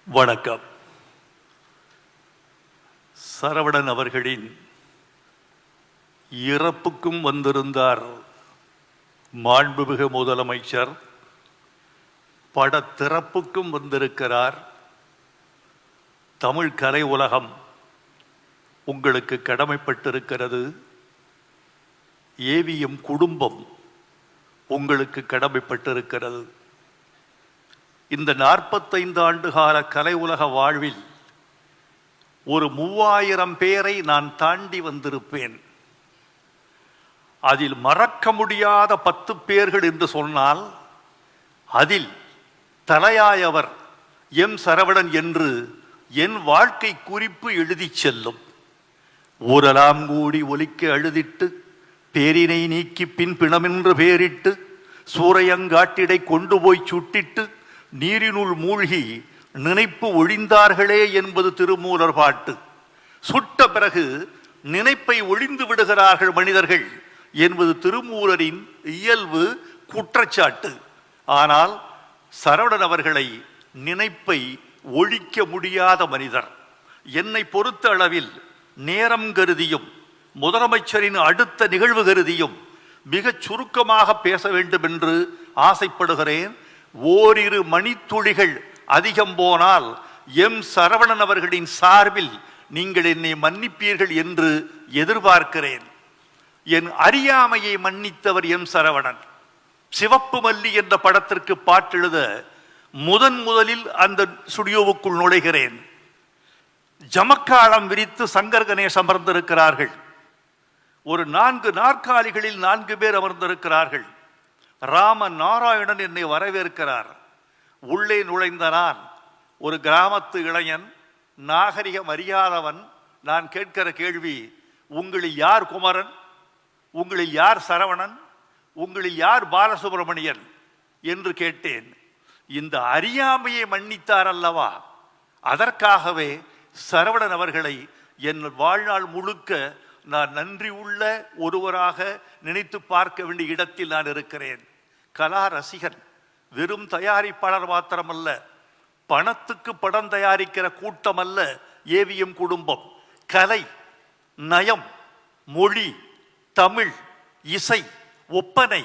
வணக்கம். சரவணன் அவர்களின் இறப்புக்கும் வந்திருந்தார் மாண்புமிகு முதலமைச்சர். படத்திறப்புக்கும் வந்திருக்கிறார். தமிழ் கலை உலகம் உங்களுக்கு கடமைப்பட்டிருக்கிறது. ஏவிஎம் குடும்பம் உங்களுக்கு கடமைப்பட்டிருக்கிறது. இந்த 45 ஆண்டு கால கலை உலக வாழ்வில் ஒரு 3000 பேரை நான் தாண்டி வந்திருப்பேன். அதில் மறக்க முடியாத 10 பேர்கள் என்று சொன்னால் அதில் தலையாயவர் எம் சரவணன் என்று என் வாழ்க்கை குறிப்பு எழுதி செல்லும். ஊரெல்லாம் கூடி ஒலிக்க அழுதிட்டு பேரினை நீக்கி பின் பிணமென்று பேரிட்டு சூறையங்காட்டிடை கொண்டு போய் சுட்டிட்டு நீரினுள் மூழ்கி நினைப்பு ஒழிந்தார்களே என்பது திருமூலர் பாட்டு. சுட்ட பிறகு நினைப்பை ஒழிந்து விடுகிறார்கள் மனிதர்கள் என்பது திருமூலரின் இயல்பு குற்றச்சாட்டு. ஆனால் சரவணன் அவர்களை நினைப்பை ஒழிக்க முடியாத மனிதர். என்னை பொறுத்த அளவில் நேரம் கருதியும் முதலமைச்சரின் அடுத்த நிகழ்வு கருதியும் மிகச் சுருக்கமாக பேச வேண்டும் என்று ஆசைப்படுகிறேன். ஓரிரு மணித்துளிகள் அதிகம் போனால் எம் சரவணன் அவர்களின் சார்பில் நீங்கள் என்னை மன்னிப்பீர்கள் என்று எதிர்பார்க்கிறேன். என் அறியாமையை மன்னித்தவர் எம் சரவணன். சிவப்பு மல்லி என்ற படத்திற்கு பாட்டெழுத முதலில் அந்த ஸ்டுடியோவுக்குள் நுழைகிறேன். ஜமக்காலம் விரித்து சங்கர் கணேஷ் அமர்ந்திருக்கிறார்கள். ஒரு 4 நாற்காலிகளில் 4 பேர் அமர்ந்திருக்கிறார்கள். ராம நாராயணன் என்னை வரவேற்கிறார். உள்ளே நுழைந்த நான் ஒரு கிராமத்து இளைஞன், நாகரிகம் அறியாதவன். நான் கேட்கிற கேள்வி, உங்களில் யார் குமரன், உங்களில் யார் சரவணன், உங்களில் யார் பாலசுப்ரமணியன் என்று கேட்டேன். இந்த அறியாமையை மன்னித்தார் அல்லவா, அதற்காகவே சரவணன் அவர்களை என் வாழ்நாள் முழுக்க நான் நன்றி உள்ள ஒருவராக நினைத்து பார்க்க வேண்டிய இடத்தில் நான் இருக்கிறேன். கலா ரசிகன், வெறும் தயாரிப்பாளர் மாத்திரமல்ல, பணத்துக்கு படம் தயாரிக்கிற கூட்டம் அல்ல ஏவிஎம் குடும்பம். கலை, நயம், மொழி, தமிழ், இசை, ஒப்பனை,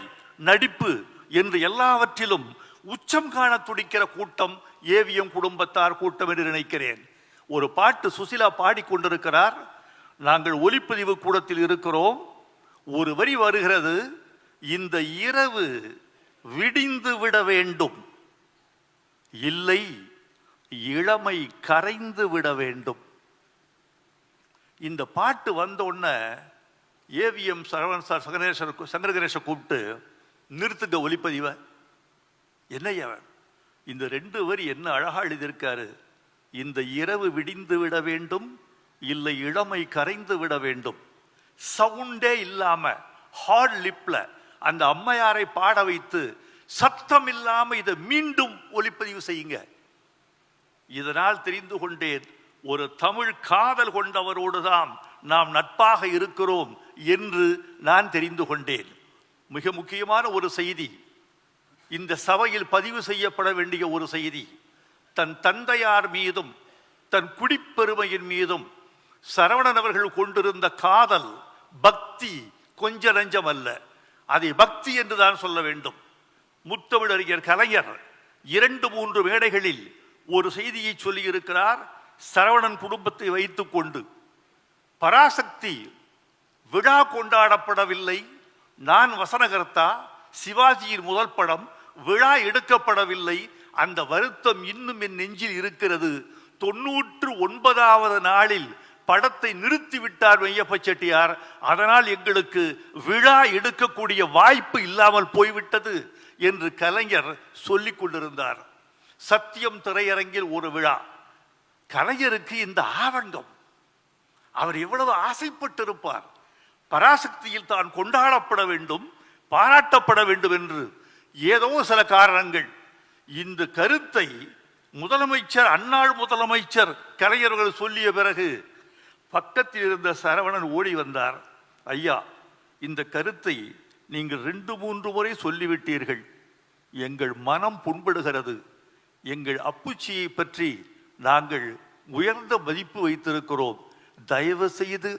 நடிப்பு என்று எல்லாவற்றிலும் உச்சம் காண துடிக்கிற கூட்டம் ஏவிஎம் குடும்பத்தார் கூட்டம் என்று நினைக்கிறேன். ஒரு பாட்டு சுசிலா பாடிக்கொண்டிருக்கிறார். நாங்கள் ஒலிப்பதிவு கூடத்தில் இருக்கிறோம். ஒரு வரி வருகிறது, இந்த இரவு விடிந்து விட வேண்டும், இல்லை இளமை கரைந்து விட வேண்டும். இந்த பாட்டு வந்த உடனே ஏவிஎம் சரவணன் சார் சங்கர் கணேச கூப்பிட்டு, நிறுத்துங்க ஒலிப்பதிவை. என்னையா இந்த 2 வரி என்ன அழகா எழுதியிருக்காரு. இந்த இரவு விடிந்து விட வேண்டும், இல்லை இளமை கரைந்து விட வேண்டும். சவுண்டே இல்லாம ஹார்ட் லிப்ல அந்த அம்மையாரை பாட வைத்து சத்தம் இல்லாம இதை மீண்டும் ஒலிப்பதிவு செய்யுங்க. இதனால் தெரிந்து கொண்டேன், ஒரு தமிழ் காதல் கொண்டவரோடு தான் நாம் நட்பாக இருக்கிறோம் என்று நான் தெரிந்து கொண்டேன். மிக முக்கியமான ஒரு செய்தி, இந்த சபையில் பதிவு செய்யப்பட வேண்டிய ஒரு செய்தி. தன் தந்தையார் மீதும் தன் குடிப்பெருமையின் மீதும் சரவணன் அவர்கள் கொண்டிருந்த காதல், பக்தி கொஞ்ச நஞ்சம் அல்ல. அதை பக்தி என்று தான் சொல்ல வேண்டும். முத்தமிழறிஞர் கலைஞர் 2-3 மேடைகளில் ஒரு செய்தியை சொல்லி இருக்கிறார். சரவணன் குடும்பத்தை வைத்துக் கொண்டு பராசக்தி விழா கொண்டாடப்படவில்லை, நான் வசனகர்த்தா, சிவாஜியின் முதல் படம் விழா எடுக்கப்படவில்லை, அந்த வருத்தம் இன்னும் என் நெஞ்சில் இருக்கிறது. 99வது நாளில் படத்தை நிறுத்திவிட்டார் மெய்யப்ப செட்டியார். அதனால் எங்களுக்கு விழா எடுக்கக்கூடிய வாய்ப்பு இல்லாமல் போய்விட்டது என்று கலைஞர் சொல்லிக் கொண்டிருந்தார். சத்தியம் திரையரங்கில் ஒரு விழா. கலைஞருக்கு இந்த ஆதங்கம், அவர் எவ்வளவு ஆசைப்பட்டிருப்பார். பராசக்தியில் தான் கொண்டாடப்பட வேண்டும், பாராட்டப்பட வேண்டும் என்று ஏதோ சில காரணங்கள். இந்த கருத்தை முதலமைச்சர், அன்னாள் முதலமைச்சர் கலைஞர்கள் சொல்லிய பிறகு பக்கத்தில் இருந்த சரவணன் ஓடி வந்தார். ஐயா, இந்த கருத்தை நீங்கள் 2-3 முறை சொல்லிவிட்டீர்கள், எங்கள் மனம் புண்படுகிறது. எங்கள் அப்புச்சியை பற்றி நாங்கள் உயர்ந்த மதிப்பு வைத்திருக்கிறோம். தயவு செய்து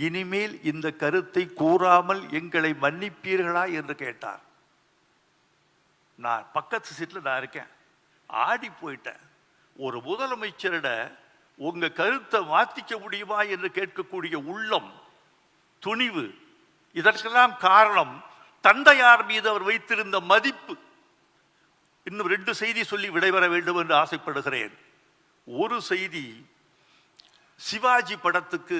இனிமேல் இந்த கருத்தை கூறாமல் எங்களை மன்னிப்பீர்களா என்று கேட்டார். நான் பக்கத்து சீட்டில் நான் இருக்கேன், ஆடி போயிட்டேன். ஒரு முதலமைச்சரிட உங்க கருத்தை மாத்திக்க முடியுமா என்று கேட்கக்கூடிய உள்ளம், துணிவு, இதற்கெல்லாம் காரணம் தந்தையார் மீது அவர் வைத்திருந்த மதிப்பு. இன்னும் 2 செய்தி சொல்லி விடைபெற வேண்டும் என்று ஆசைப்படுகிறேன். ஒரு செய்தி, சிவாஜி படத்துக்கு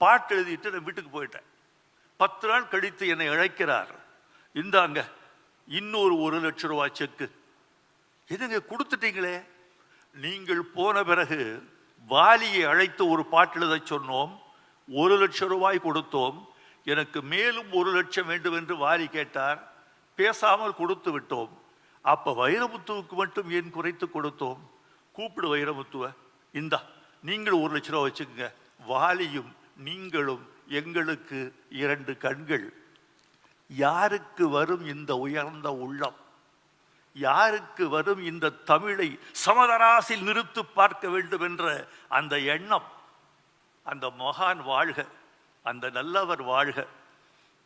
பாட்டு எழுதிட்டு நான் வீட்டுக்கு போயிட்டேன். 10 நாள் கழித்து என்னை அழைக்கிறார். இந்தாங்க இன்னொரு 1 லட்சம் ரூபாய் செக்கு. எதுங்க கொடுத்துட்டீங்களே? நீங்கள் போன பிறகு வாலியை அழைத்து ஒரு பாட்டு எழுத சொன்னோம், 1 லட்சம் ரூபாய் கொடுத்தோம். எனக்கு மேலும் 1 லட்சம் வேண்டும் என்று வாலி கேட்டார். பேசாமல் கொடுத்து விட்டோம். அப்ப வைரமுத்துவுக்கு மட்டும் ஏன் குறைத்து கொடுத்தோம்? கூப்பிடு வைரமுத்துவ, இந்தா நீங்கள் 1 லட்சம் ரூபாய் வச்சுக்கோங்க. வாலியும் நீங்களும் எங்களுக்கு 2 கண்கள். யாருக்கு வரும் இந்த உயர்ந்த உள்ளம்? யாருக்கு வரும் இந்த தமிழை சமதராசில் நிறுத்து பார்க்க வேண்டும் என்ற அந்த எண்ணம்? அந்த மகான் வாழ்க, அந்த நல்லவர் வாழ்க.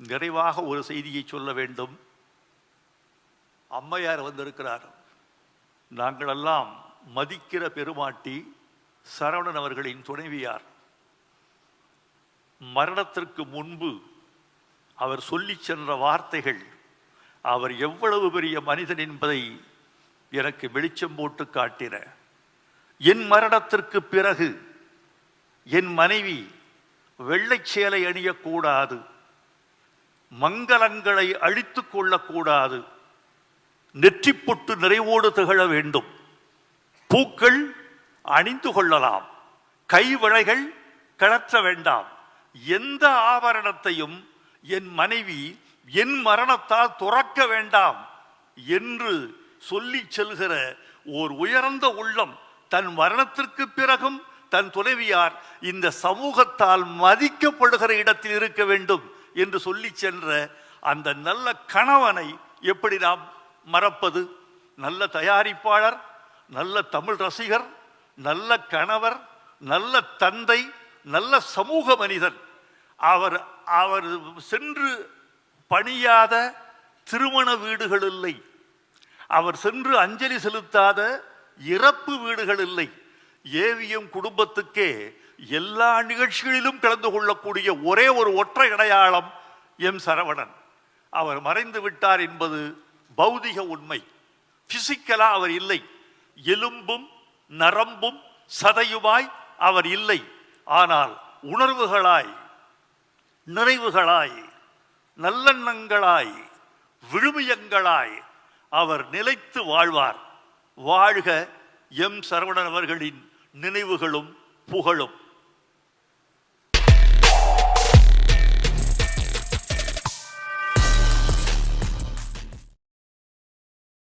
நிறைவாக ஒரு செய்தியை சொல்ல வேண்டும். அம்மையார் வந்திருக்கிறார். நாங்களெல்லாம் மதிக்கிற பெருமாட்டி சரவணன் அவர்களின் துணைவியார். மரணத்திற்கு முன்பு அவர் சொல்லி சென்ற வார்த்தைகள், அவர் எவ்வளவு பெரிய மனிதன் என்பதை எனக்கு வெளிச்சம் போட்டு காட்டின. என் மரணத்திற்கு பிறகு என் மனைவி வெள்ளை சேலை அணியக்கூடாது, மங்களங்களை அழித்து கொள்ளக்கூடாது, நெற்றிப்பொட்டு நிறைவோடு திகழ வேண்டும், பூக்கள் அணிந்து கொள்ளலாம், கைவளைகள் கழற்ற வேண்டாம், எந்த ஆபரணத்தையும் என் மனைவி என் மரணத்தால் துறக்க வேண்டாம் என்று சொல்லி செல்கிற ஓர் உயர்ந்த உள்ளம் தன் மரணத்திற்கு பிறகும் தன் துணைவியார் இந்த சமூகத்தால் மதிக்கப்படுகிற இடத்தில் இருக்க வேண்டும் என்று சொல்லி சென்ற அந்த நல்ல கணவனை எப்படி நாம் மறப்பது? நல்ல தயாரிப்பாளர், நல்ல தமிழ் ரசிகர், நல்ல கணவர், நல்ல தந்தை, நல்ல சமூக மனிதன். அவர் சென்று பணியாத திருமண வீடுகள் இல்லை, அவர் சென்று அஞ்சலி செலுத்தாத இறப்பு வீடுகள் இல்லை. ஏவிஎம் குடும்பத்துக்கே எல்லா நிகழ்ச்சிகளிலும் கலந்து கொள்ளக்கூடிய ஒரே ஒரு ஒற்றை அடையாளம் எம் சரவணன். அவர் மறைந்து விட்டார் என்பது பௌதிக உண்மை. பிசிக்கலா அவர் இல்லை, எலும்பும் நரம்பும் சதையுமாய் அவர் இல்லை. ஆனால் உணர்வுகளாய், நிறைவுகளாய், நல்லெண்ணங்களாய், விழுமியங்களாய் அவர் நிலைத்து வாழ்வார். வாழ்க எம் சரவணன் அவர்களின் நினைவுகளும் புகழும்.